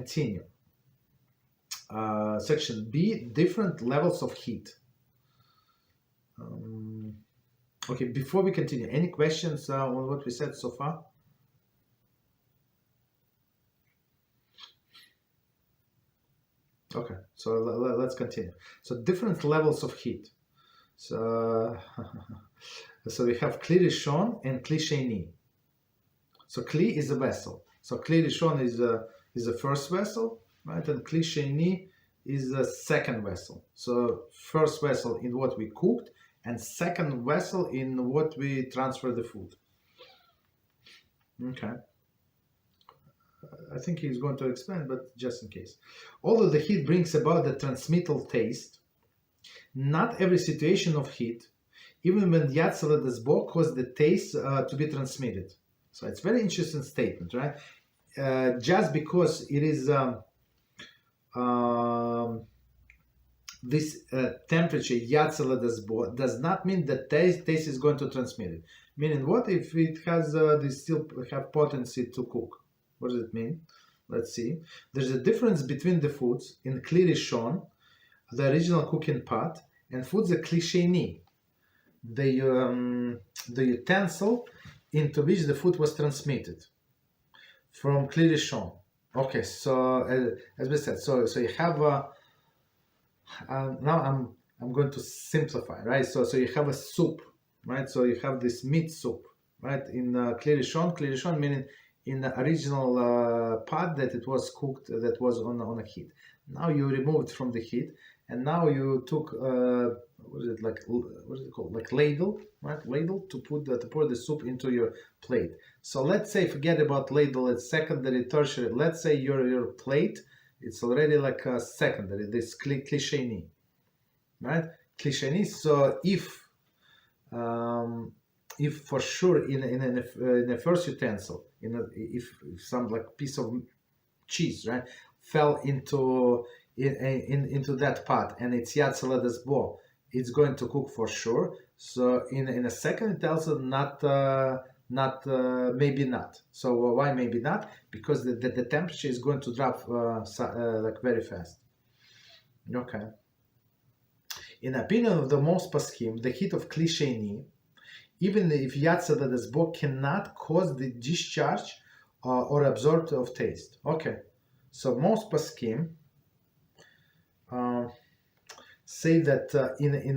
continue. Section B, different levels of heat. Okay, before we continue, any questions on what we said so far? Okay, so let's continue. So different levels of heat. So, so we have Kli Rishon and Kli Sheini. So Kli is a vessel. So Kli Rishon is the first vessel, right? And Kli Sheini is the second vessel. So first vessel in what we cooked, and second vessel in what we transfer the food. Okay. I think he's going to explain, but just in case. Although the heat brings about the transmittal taste, not every situation of heat, even when Yatzel Desbo, caused the taste to be transmitted. So it's a very interesting statement, right? Just because it is this temperature Yatzel Desbo does not mean that taste is going to transmit it. Meaning, what if it has they still have potency to cook? What does it mean? Let's see. There's a difference between the foods in Kli Rishon, the original cooking pot, and foods the Kli Sheini, the utensil into which the food was transmitted from Kli Rishon. Okay, so as we said, so you have now I'm going to simplify, right? So you have a soup, right? So you have this meat soup, right? In Kli Rishon meaning in the original pot that it was cooked, that was on a heat. Now you removed from the heat, and now you took what is it called? Like ladle, right? Ladle to pour the soup into your plate. So let's say, forget about ladle, it's secondary, tertiary. Let's say your plate, it's already like a secondary. This Kli Sheini, right? Kli Sheini. So if for sure in a first utensil, if some like piece of cheese, right, fell into that pot and it's Yatzel Desbo, it's going to cook for sure. So in a second utensil, maybe not. So why maybe not? Because the temperature is going to drop like very fast. Okay. In opinion of the most poskim, the heat of Kli Sheini, even if Yatzel Desbo, cannot cause the discharge or absorption of taste. Okay, so most poskim say that in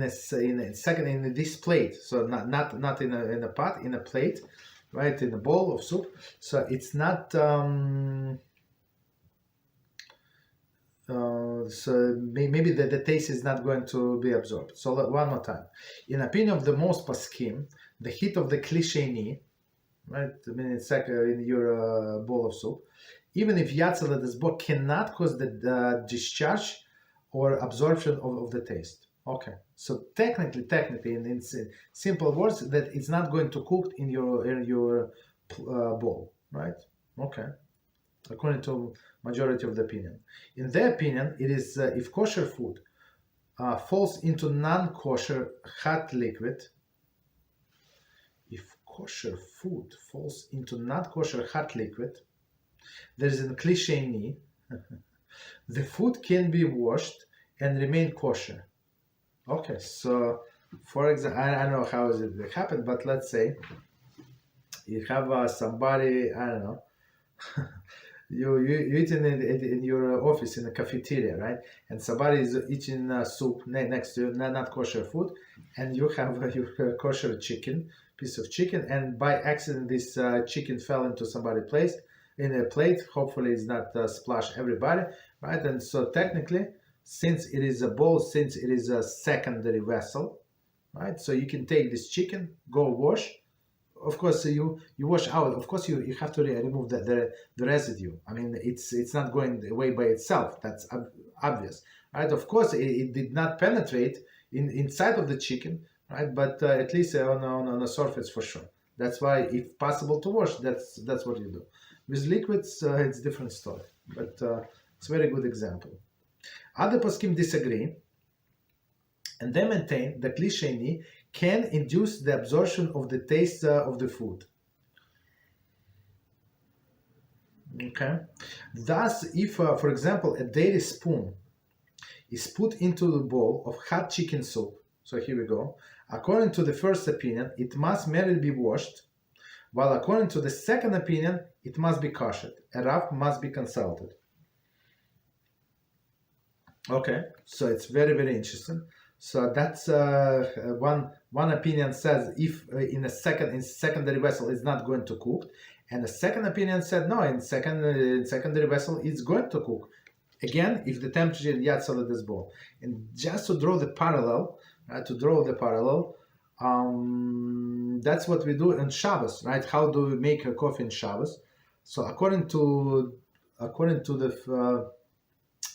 this plate, so not in a pot, in a plate, right, in a bowl of soup. So it's not. So maybe the taste is not going to be absorbed. So one more time. In opinion of the most poskim, the heat of the Kli Sheini, right, I mean it's like in your bowl of soup, even if Yatzel Desbo cannot cause the discharge or absorption of the taste. Okay, so technically, in simple words, that it's not going to cook in your bowl, right? Okay, according to majority of the opinion. In their opinion, it is if kosher food falls into non-kosher hot liquid. If kosher food falls into non-kosher hot liquid, there is a Kli Sheini. The food can be washed and remain kosher. Okay, so for example, I don't know how it happened, but let's say you have somebody, I don't know, you eating in your office in a cafeteria, right? And somebody is eating soup next to you, not kosher food, and you have your kosher piece of chicken, and by accident this chicken fell into somebody's place in a plate. Hopefully it's not splash everybody, right? And so technically, since it is a bowl, since it is a secondary vessel, right? So you can take this chicken, go wash. Of course, you wash out. Of course, you have to remove the residue. I mean, it's not going away by itself. That's obvious, right? Of course, it did not penetrate inside of the chicken, right? But at least on the surface for sure. That's why, if possible to wash, that's what you do. With liquids, it's a different story. But it's a very good example. Other poskim disagree, and they maintain that Kli Sheini can induce the absorption of the taste of the food. Okay. Thus, if, for example, a dairy spoon is put into the bowl of hot chicken soup, so here we go. According to the first opinion, it must merely be washed, while according to the second opinion, it must be kosher. A Rav must be consulted. Okay, so it's very, very interesting. So that's one opinion says if in a secondary vessel it's not going to cook, and the second opinion said no, in secondary vessel it's going to cook. Again, if the temperature is Yatzal this bowl. And just to draw the parallel, that's what we do on Shabbos, right? How do we make a coffee in Shabbos? So according to the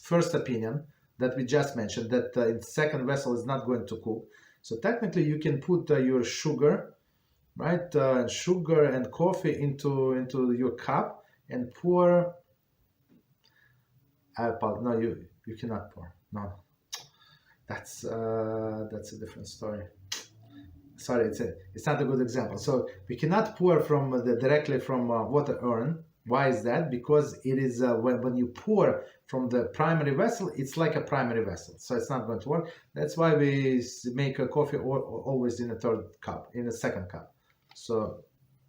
first opinion that we just mentioned, that in second vessel is not going to cook. So technically, you can put your sugar, right? Sugar and coffee into your cup and pour. No, you cannot pour. No, that's a different story. Sorry, it's not a good example. So we cannot pour directly from water urn. Why is that? Because it is when you pour from the primary vessel, it's like a primary vessel, so it's not going to work. That's why we make a coffee always in a second cup. So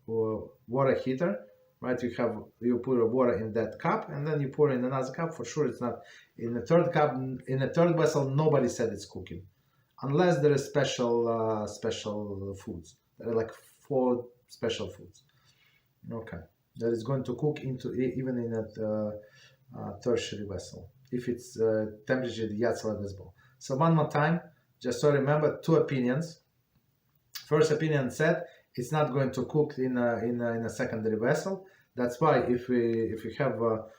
water heater, right? You put water in that cup, and then you pour in another cup. For sure, it's not in the third cup. In a third vessel, nobody said it's cooking, unless there is special foods. There are like 4 special foods. Okay. That is going to cook into even in a tertiary vessel if it's temperature Yatzal as well. So one more time, just so remember 2 opinions. First opinion said it's not going to cook in a secondary vessel. That's why if you have the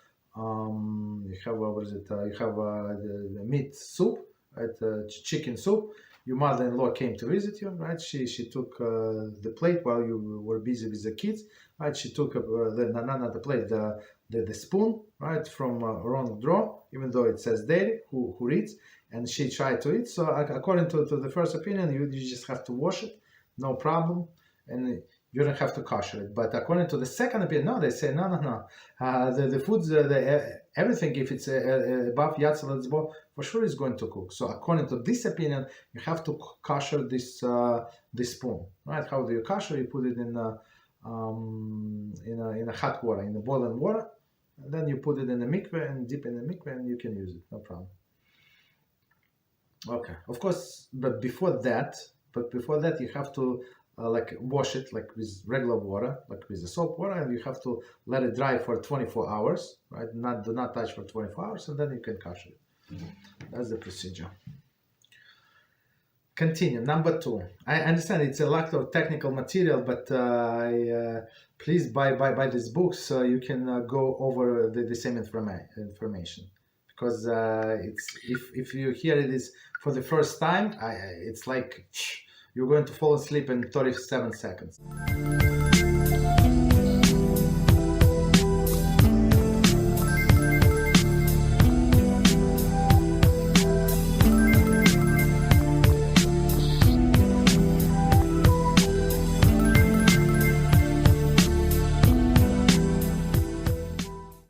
meat soup, right, chicken soup. Your mother-in-law came to visit you, right? She took the plate while you were busy with the kids, right? She took not the plate, the spoon, right, from wrong drawer, even though it says dairy, who reads, and she tried to eat. So according to the first opinion, you just have to wash it, no problem, and you don't have to kosher it. But according to the second opinion, no, they say no. The foods, everything, if it's above Yatzal, for sure is going to cook. So according to this opinion, you have to kosher this spoon, right? How do you kosher? You put it in a hot water, in the boiling water, and then you put it in the mikveh and dip in the mikveh, and you can use it, no problem. Okay, of course, but before that, you have to wash it like with regular water, like with the soap water, and you have to let it dry for 24 hours, right? Do not touch for 24 hours, and then you can kosher it. That's the procedure. Continue. Number 2. I understand it's a lot of technical material, but please buy this book so you can go over the same information. Because if you hear it for the first time, it's like you're going to fall asleep in 37 seconds.